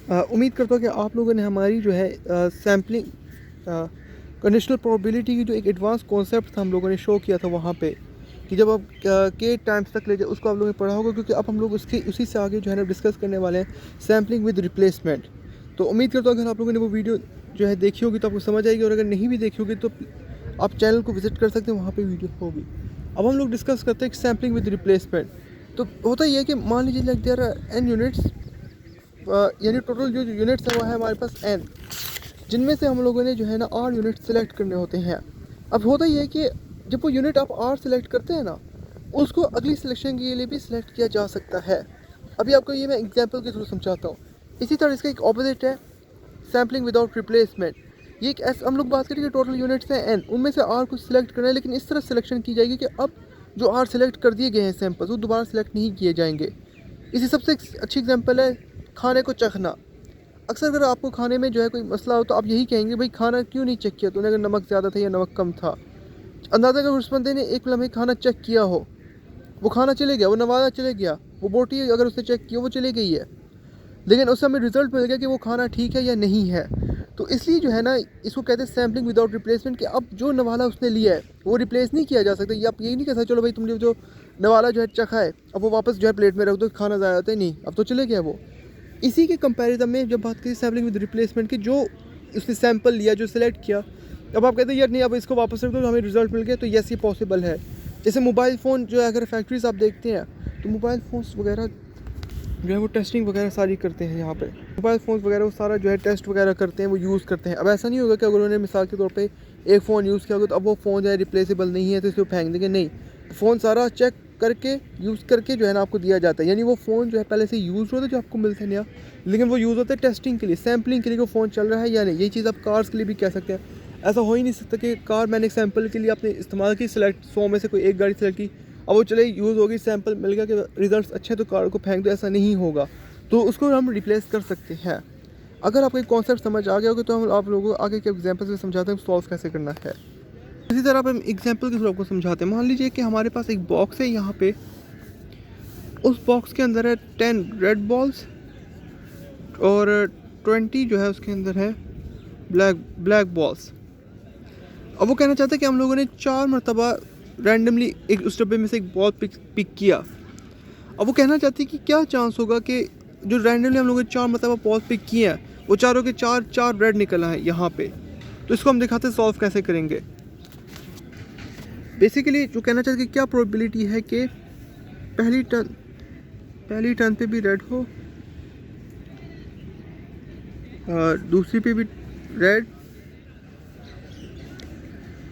उम्मीद करता हूँ कि आप लोगों ने हमारी जो है सैम्पलिंग कंडीशनल प्रोबेबिलिटी की जो एक एडवांस कॉन्सेप्ट था हम लोगों ने शो किया था वहाँ पे, कि जब आप के टाइम्स तक ले जाए उसको आप लोगों ने पढ़ा होगा, क्योंकि अब हम लोग उसकी उसी से आगे जो है ना डिस्कस करने वाले हैं सैम्पलिंग विद रिप्लेसमेंट। तो उम्मीद करता हूँ अगर आप लोगों ने वो वीडियो जो है देखी होगी तो आपको समझ आएगी, और अगर नहीं भी देखी होगी तो आप चैनल को विजिट कर सकते हैं, वहाँ पर वीडियो होगी। अब हम लोग डिस्कस करते हैं सैम्पलिंग विद रिप्लेसमेंट। तो होता ये है कि मान लीजिए like there are n units, यानी टोटल जो यूनिट्स है वो है हमारे पास n, जिनमें से हम लोगों ने जो है ना r यूनिट सेलेक्ट करने होते हैं। अब होता ये है कि जब वो यूनिट आप r सेलेक्ट करते हैं ना, उसको अगली सिलेक्शन के लिए भी सिलेक्ट किया जा सकता है। अभी आपको ये मैं एग्जांपल के थ्रू समझाता हूँ। इसी तरह इसका एक ऑपोजिट है सैम्पलिंग विदाउट रिप्लेसमेंट। ये एक ऐसा, हम लोग बात करेंगे टोटल यूनिट्स हैं n, उनमें से r को सिलेक्ट करना है, लेकिन इस तरह सिलेक्शन की जाएगी कि अब जो r सेलेक्ट कर दिए गए हैं सैंपल्स वो दोबारा सेलेक्ट नहीं किए जाएंगे। इसी सबसे अच्छी एग्जांपल है खाने को चखना। अक्सर अगर आपको खाने में जो है कोई मसला हो तो आप यही कहेंगे भाई खाना क्यों नहीं चेक किया तूने, अगर नमक ज़्यादा था या नमक कम था। अंदाज़ा अगर उस बंदे ने एक लम्हे खाना चेक किया हो, वो खाना चले गया, वो नवाज़ा चले गया, वो बोटी अगर उसने चेक किया वो चली गई है, लेकिन उससे हमें रिजल्ट मिल गया कि वो खाना ठीक है या नहीं है। तो इसलिए जो है ना इसको कहते हैं सैम्पलिंग विदाउट रिप्लेसमेंट, कि अब जो नवाला उसने लिया है वो रिप्लेस नहीं किया जा सकता। ये आप यही नहीं कह सकते चलो भाई तुमने जो नवाला जो है चखा है अब वो वापस जो है प्लेट में रख दो, खाना ज़्यादा आता है, नहीं, अब तो चले गया वो। इसी के कंपैरिजन में जब बात करें सैम्पलिंग विद रिप्लेसमेंट की, जो उसने सैंपल लिया जो सिलेक्ट किया, अब आप कहते हैं यार नहीं अब इसको वापस रख दो तो हमें रिजल्ट मिल गया, तो यस ये पॉसिबल है। जैसे मोबाइल फ़ोन जो है अगर फैक्ट्रीज आप देखते हैं तो मोबाइल फ़ोन्स वगैरह जो है वो टेस्टिंग वगैरह सारी करते हैं। यहाँ पे मोबाइल फ़ोन्स वगैरह वो सारा जो है टेस्ट वगैरह करते हैं, वो यूज़ करते हैं। अब ऐसा नहीं होगा कि अगर उन्होंने मिसाल के तौर पे एक फ़ोन यूज़ किया होगा तो अब वो फ़ोन जो है रिप्लेसेबल नहीं है तो इसको फेंक देंगे, नहीं। फ़ोन सारा चेक करके यूज़ करके जो है ना आपको दिया जाता है। यानी वो फ़ोन जो है पहले से यूज़ होता है जो आपको मिलता है नया, लेकिन वो यूज़ होता है टेस्टिंग के लिए, सैम्पलिंग के लिए वो फ़ोन चल रहा है या नहीं। यही चीज़ आप कार्स के लिए भी कह सकते हैं। ऐसा हो ही नहीं सकता कि कार मैंने एक सैम्पल के लिए आपने इस्तेमाल की, सिलेक्ट 100 में से कोई एक गाड़ी सेलेक्ट की, अब वो चले यूज़ होगी, सैंपल मिल गया कि रिजल्ट अच्छे तो कार को फेंक दो, ऐसा नहीं होगा। तो उसको हम रिप्लेस कर सकते हैं। अगर आपको एक कॉन्सेप्ट समझ आ गया होगा तो हम आप लोगों को आगे के एग्जांपल से समझाते हैं सॉल्व कैसे करना है। इसी तरह आप हम एग्जांपल के थ्रू आपको समझाते हैं। मान लीजिए कि हमारे पास एक बॉक्स है, यहाँ पे उस बॉक्स के अंदर है 10 रेड बॉल्स और 20 जो है उसके अंदर है ब्लैक बॉल्स। अब वो कहना चाहता है कि हम लोगों ने 4 मरतबा रैंडमली एक उस डब्बे में से एक बॉल पिक किया। अब वो कहना चाहती है कि क्या चांस होगा कि जो रैंडमली हम लोगों ने 4 मरतबा बॉल पिक किए हैं वो चारों के चार रेड निकला है यहाँ पे। तो इसको हम दिखाते हैं सॉल्व कैसे करेंगे। बेसिकली जो कहना चाहते हैं कि क्या प्रोबेबिलिटी है कि पहली टर्न पे भी रेड हो, दूसरी पे भी रेड,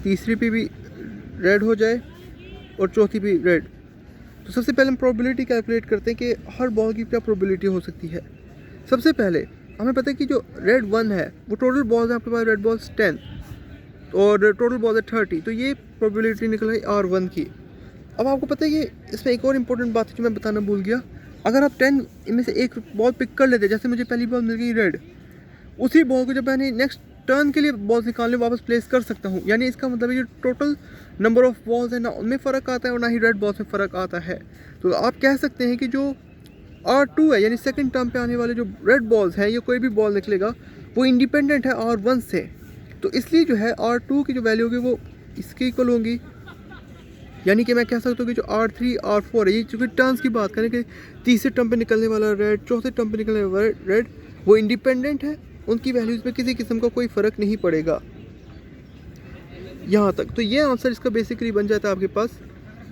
तीसरी पे भी रेड हो जाए और चौथी पे रेड। तो सबसे पहले हम प्रोबेबिलिटी कैलकुलेट करते हैं कि हर बॉल की क्या प्रोबेबिलिटी हो सकती है। सबसे पहले हमें पता है कि जो रेड 1 है वो टोटल बॉल्स है आपके पास, रेड बॉल्स 10 और टोटल बॉल्स है 30, तो ये प्रोबेबिलिटी निकल आई R1 की। अब आपको पता है कि इसमें एक और इम्पोर्टेंट बात है जो मैं बताना भूल गया। अगर आप 10 इनमें से एक बॉल पिक कर लेते, जैसे मुझे पहली बॉल मिल गई रेड, उसी बॉल को जब मैंने नेक्स्ट टर्न के लिए बॉल निकालने वापस प्लेस कर सकता हूँ। यानी इसका मतलब है कि टोटल नंबर ऑफ बॉल्स है ना उनमें फ़र्क आता है और ना ही रेड बॉल्स में फ़र्क आता है। तो आप कह सकते हैं कि जो R2 है यानी सेकंड टर्म पे आने वाले जो रेड बॉल्स हैं या कोई भी बॉल निकलेगा वो इंडिपेंडेंट है R1 से। तो इसलिए जो है R2 की जो वैल्यू होगी वो इसके इक्वल होंगी। यानी कि मैं कह सकता हूँ कि जो R3 R4 है, ये चूँकि टर्म्स की बात करें कि तीसरे टर्म पे निकलने वाला रेड, चौथे टर्म पे निकलने वाला रेड, वो इंडिपेंडेंट है, उनकी वैल्यूज़ में किसी किस्म का कोई फ़र्क नहीं पड़ेगा यहाँ तक। तो ये आंसर इसका बेसिकली बन जाता है आपके पास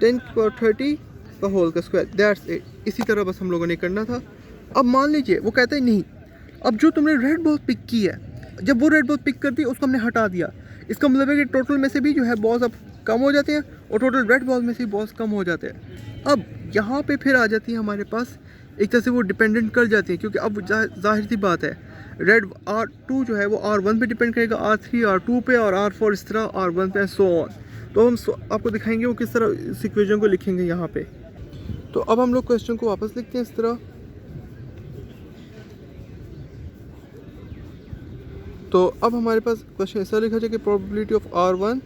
10 की पावर 30 का होल का स्क्वायर, दैट्स इट। इसी तरह बस हम लोगों ने करना था। अब मान लीजिए वो कहते हैं नहीं, अब जो तुमने रेड बॉल पिक की है, जब वो रेड बॉल पिक कर दी उसको हमने हटा दिया, इसका मतलब है कि टोटल में से भी जो है बॉल्स अब कम हो जाते हैं और टोटल रेड बॉल में से बॉल्स कम हो जाते हैं। अब यहाँ पे फिर आ जाती है हमारे पास एक तरह से वो डिपेंडेंट कर जाती है, क्योंकि अब जाहिर सी बात है रेड R2 जो है वो R1 पे डिपेंड करेगा, R3 R2 पे और R4 इस तरह R1 पे, सो ऑन। तो हम आपको दिखाएंगे वो किस तरह इस इक्वेशन को लिखेंगे यहाँ पे। तो अब हम लोग क्वेश्चन को वापस लिखते हैं इस तरह। तो अब हमारे पास क्वेश्चन ऐसा लिखा जाए कि प्रोबेबिलिटी ऑफ R1,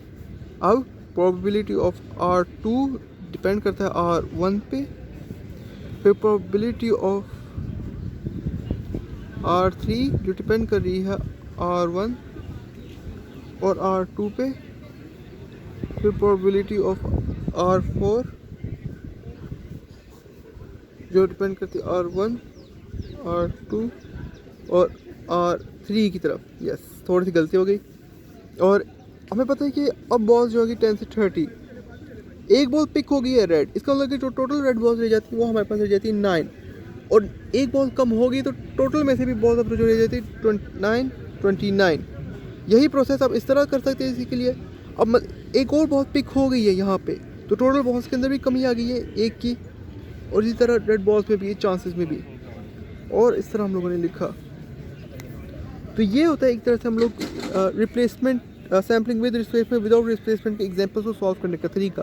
अब प्रोबेबिलिटी ऑफ R2 डिपेंड करता है R1 पे, फिर प्रोबेबिलिटी ऑफ R3 जो डिपेंड कर रही है R1 और R2 पे, फिर प्रोबेबिलिटी ऑफ R4 जो डिपेंड करती है R1, R2 और R3 की तरफ। यस, थोड़ी सी गलती हो गई। और हमें पता है कि अब बॉल्स जो होगी 10 से 30, एक बॉल पिक हो गई है रेड, इसका मतलब कि जो टोटल रेड बॉल्स रह जाती है वो हमारे पास रह जाती है 9, और एक बॉल कम होगी तो टोटल में से भी बॉल्स अब जो रह जाती है 29। यही प्रोसेस आप इस तरह कर सकते हैं इसी के लिए। अब एक और बॉल पिक हो गई है यहाँ पे, तो टोटल बॉल्स के अंदर भी कमी आ गई है एक की, और इसी तरह रेड बॉल्स में भी, चांसेस में भी, और इस तरह हम लोगों ने लिखा। तो ये होता है एक तरह से हम लोग replacement sampling with replacement, without replacement के एग्जांपल्स को सॉल्व करने का तरीका।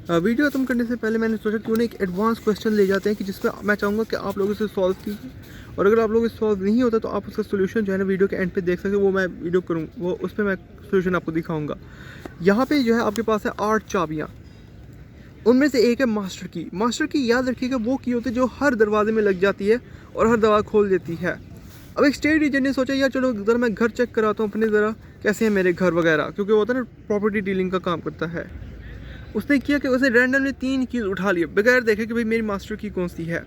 वीडियो खत्म करने से पहले मैंने सोचा क्यों ना एक एडवांस क्वेश्चन ले जाते हैं कि जिसमें मैं चाहूँगा कि आप लोग इसे सॉल्व कीजिए, और अगर आप लोग इसे सॉल्व नहीं होता तो आप उसका सोल्यूशन जो है ना वीडियो के एंड पे देख सकते हो, वो मैं वीडियो करूँ, वो उस पर मैं सोल्यूशन आपको दिखाऊँगा। यहाँ पे जो है आपके पास है 8 चाबियाँ, उनमें से एक है मास्टर की। मास्टर की याद रखिएगा वो की होती है जो हर दरवाजे में लग जाती है और हर दरवाज़ा खोल देती है। अब एक स्टेट एजेंट ने सोचा यार चलो ज़रा मैं घर चेक कराता हूँ अपने, ज़रा कैसे है मेरे घर वगैरह, क्योंकि वो होता है ना प्रॉपर्टी डीलिंग का काम करता है। उसने किया कि उसने रैंडमली 3 कीज़ उठा लिया बगैर देखे कि भाई मेरी मास्टर की कौन सी है।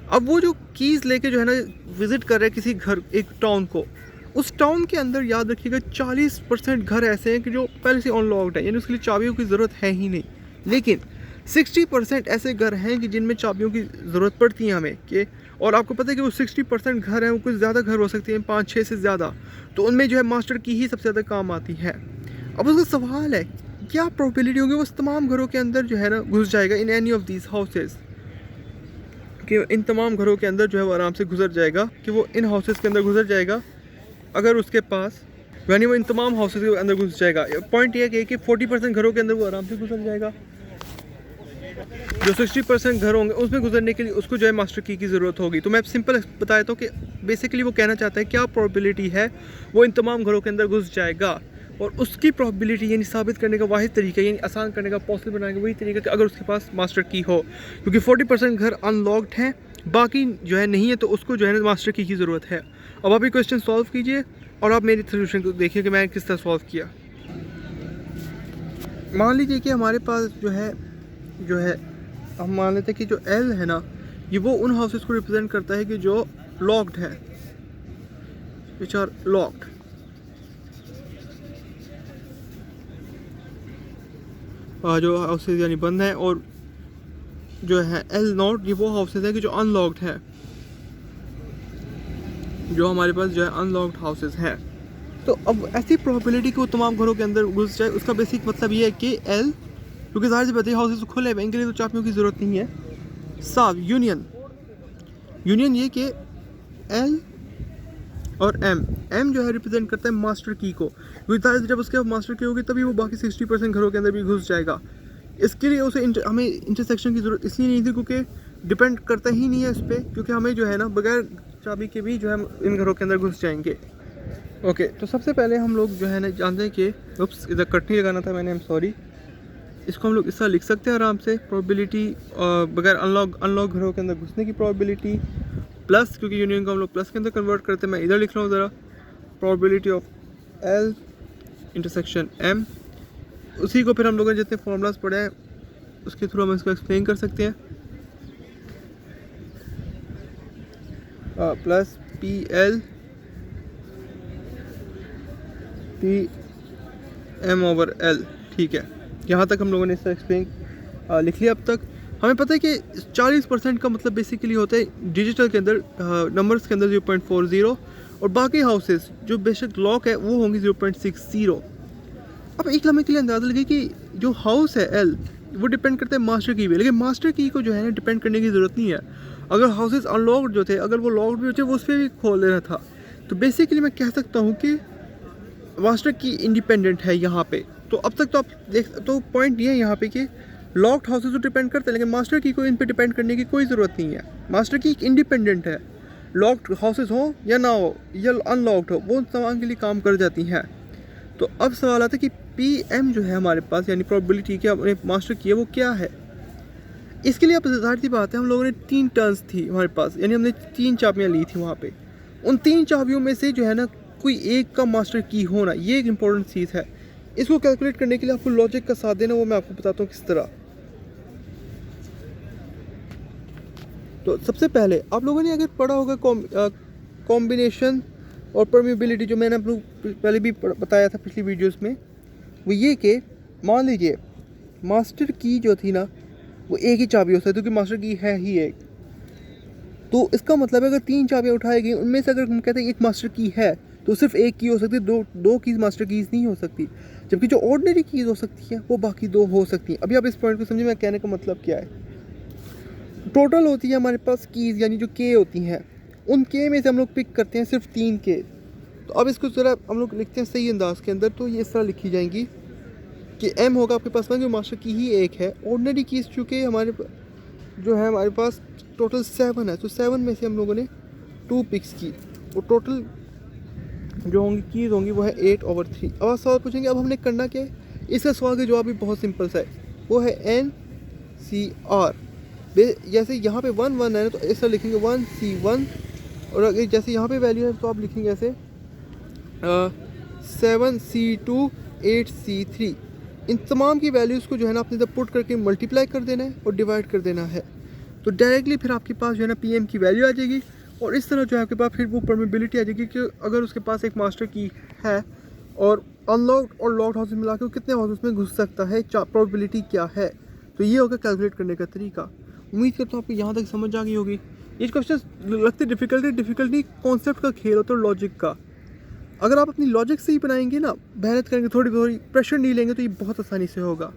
अब वो जो कीज़ लेके जो है ना विज़िट कर रहे हैं किसी घर, एक टाउन को, उस टाउन के अंदर याद रखिएगा 40% घर ऐसे हैं कि जो पहले से अनलॉक्ड है, यानी उसके लिए चाबियों की ज़रूरत है ही नहीं। लेकिन 60% ऐसे घर हैं कि जिनमें चाबियों की ज़रूरत पड़ती है हमें कि, और आपको पता है कि वो 60% घर हैं, वो कुछ ज़्यादा घर हो सकते हैं, 5-6 से ज़्यादा, तो उनमें जो है मास्टर की ही सबसे ज़्यादा काम आती है। अब उसका सवाल है क्या प्रोबेबिलिटी होगी वो तमाम घरों के अंदर जो है ना घुस जाएगा, in any of these houses, कि इन तमाम घरों के अंदर जो है वो आराम से गुजर जाएगा, कि वो इन हाउसेज के अंदर गुजर जाएगा अगर उसके पास, यानी वो इन तमाम हाउसेज के अंदर घुस जाएगा। पॉइंट ये है कि 40% घरों के अंदर वो आराम से गुजर जाएगा, जो 60% घर होंगे उसमें गुजरने के लिए उसको जो है मास्टर की ज़रूरत होगी। तो मैं सिंपल बताया तो कि बेसिकली वो कहना चाहता है क्या प्रोबेबिलिटी है वो इन तमाम घरों के अंदर घुस जाएगा, और उसकी प्रोबेबिलिटी यानी साबित करने का वाहिद तरीका, यानी आसान करने का, पॉसिबल बनाने का वही तरीका कि अगर उसके पास मास्टर की हो, क्योंकि 40% घर अनलॉक्ड हैं, बाकी जो है नहीं है, तो उसको जो है ना मास्टर की ज़रूरत है। अब आप ये क्वेश्चन सॉल्व कीजिए और आप मेरी सोल्यूशन को देखिए कि मैंने किस तरह सॉल्व किया। मान लीजिए कि हमारे पास जो है हम मान लेते हैं कि जो एल है ना, ये वो उन हाउसेस को रिप्रेजेंट करता है कि जो लॉक्ड है, विच आर लॉक्ड। जो हाउसेज यानी बंद हैं, और जो है एल नॉट, ये वो हाउसेज हैं कि जो अनलॉक्ड है, जो हमारे पास जो है अनलॉक्ड हाउसेज हैं। तो अब ऐसी प्रोबेबिलिटी कि वो तमाम घरों के अंदर घुस जाए, उसका बेसिक मतलब ये है कि एल, क्योंकि जाहिर सी बात है हाउसेज खुले हुए, इनके लिए तो चाबियों की ज़रूरत नहीं है। साफ यूनियन ये कि एल और एम जो है रिप्रेजेंट करता है मास्टर की को, क्योंकि जब उसके मास्टर की होगी तभी वो बाकी 60% घरों के अंदर भी घुस जाएगा। इसके लिए उसे हमें इंटरसेक्शन की ज़रूरत इसलिए नहीं थी क्योंकि डिपेंड करता ही नहीं है इस पर, क्योंकि हमें जो है ना बगैर चाबी के भी जो है इन घरों के अंदर घुस जाएंगे। ओके, तो सबसे पहले हम लोग जो है ना जानते हैं कि इधर कट नहीं लगाना था मैंने, सॉरी, इसको हम लोग इस तरह लिख सकते हैं आराम से, प्रोबेबिलिटी बगैर अनलॉक घरों के अंदर घुसने की प्रोबेबिलिटी प्लस, क्योंकि यूनियन को हम लोग प्लस के अंदर कन्वर्ट करते हैं, मैं इधर लिख रहा हूँ ज़रा, probability of L intersection M. उसी को फिर हम लोगों ने जितने फॉर्मूलाज पढ़े हैं उसके थ्रू हम इसको एक्सप्लेन कर सकते हैं, plus P L P M over L. ठीक है, यहाँ तक हम लोगों ने इसका एक्सप्लेन लिख लिया। अब तक हमें पता है कि 40% का मतलब बेसिकली होता है डिजिटल के अंदर, नंबर्स के अंदर 0.40, और बाकी हाउसेस जो बेशक लॉक है वो होंगी 0.60। अब एक लम्हे के लिए अंदाज़ा लगे कि जो हाउस है एल वो डिपेंड करता है मास्टर की पे, लेकिन मास्टर की को जो है ना डिपेंड करने की ज़रूरत नहीं है। अगर हाउसेस अनलॉक्ड जो थे, अगर वो लॉक्ड भी होते वो उस पर भी खोल देना था, तो बेसिकली मैं कह सकता हूँ कि मास्टर की इंडिपेंडेंट है यहाँ पे। तो अब तक तो आप देख, तो पॉइंट ये है यहाँ पे कि लॉक्ड हाउसेस तो डिपेंड करते हैं, लेकिन मास्टर की को इन पे डिपेंड करने की कोई ज़रूरत नहीं है। मास्टर की इंडिपेंडेंट है, लॉक्ड हाउसेस हो या ना हो या अनलॉक्ड हो, वो तमाम के लिए काम कर जाती हैं। तो अब सवाल आता है कि पी एम जो है हमारे पास, यानी प्रोबेबिलिटी कि हमने मास्टर की है वो क्या है। इसके लिए अब ज़ाहिर सी बात है हम लोगों ने 3 टर्न्स थी हमारे पास, यानी हमने 3 चाबियाँ ली थी वहाँ पे। उन 3 चाबियों में से जो है ना कोई एक का मास्टर की होना, ये एक इम्पॉर्टेंट चीज़ है। इसको कैलकुलेट करने के लिए आपको लॉजिक का साथ देना, वो मैं आपको बताता हूँ किस तरह। तो सबसे पहले आप लोगों ने अगर पढ़ा होगा कॉम्बिनेशन और परमेबिलिटी, जो मैंने आपको पहले भी बताया था पिछली वीडियोस में, वो ये कि मान लीजिए मास्टर की जो थी ना वो एक ही चाबी हो सकती है, क्योंकि मास्टर की है ही एक। तो इसका मतलब है अगर 3 चाबियाँ उठाई गई, उनमें से अगर हम कहते हैं एक मास्टर की है तो सिर्फ एक की हो सकती है, दो कीज़ मास्टर कीज़ नहीं हो सकती। जबकि जो ऑर्डिनरी कीज़ हो सकती है वो बाकी 2 हो सकती हैं। अभी आप इस पॉइंट को समझिए, मैं कहने का मतलब क्या है। टोटल होती है हमारे पास कीज़, यानी जो के होती हैं, उन के में से हम लोग पिक करते हैं सिर्फ 3 के। तो अब इसको ज़रा हम लोग लिखते हैं सही अंदाज के अंदर। तो ये इस तरह लिखी जाएंगी कि एम होगा आपके पास में, जो मास्टर की ही एक है। ऑर्डिनरी कीज़ चूँकि हमारे जो है हमारे पास टोटल 7 है, तो 7 में से हम लोगों ने 2 पिक्स की, और टोटल जो होंगी कीज़ होंगी वो है 8/3। अब आप सवाल पूछेंगे अब हमने करना क्या है। इसका सवाल का जवाब भी बहुत सिंपल सा है, वो है NCR। जैसे यहाँ पे 1 1 है ना, तो इस तरह लिखेंगे 1C1, और अगर जैसे यहाँ पे वैल्यू है तो आप लिखेंगे ऐसे 7C2 8C3। इन तमाम की वैल्यूज़ को जो है ना आपने जब पुट करके मल्टीप्लाई कर देना है और डिवाइड कर देना है, तो डायरेक्टली फिर आपके पास जो है ना PM की वैल्यू आ जाएगी। और इस तरह जो है आपके पास फिर वो परमेबिलिटी आ जाएगी कि अगर उसके पास एक मास्टर की है और अनलॉक्ड और लॉक्ड हाउस मिला के वो कितने हाउस में घुस सकता है, प्रोबेबिलिटी क्या है। तो ये होगा कैलकुलेट करने का तरीका। उम्मीद करता हूँ आपको यहाँ तक समझ आ गई होगी। ये क्वेश्चन लगते डिफिकल्ट नहीं, कॉन्सेप्ट का खेल होता है, लॉजिक का। अगर आप अपनी लॉजिक से ही बनाएंगे ना, मेहनत करेंगे, थोड़ी प्रेशर नहीं लेंगे, तो ये बहुत आसानी से होगा।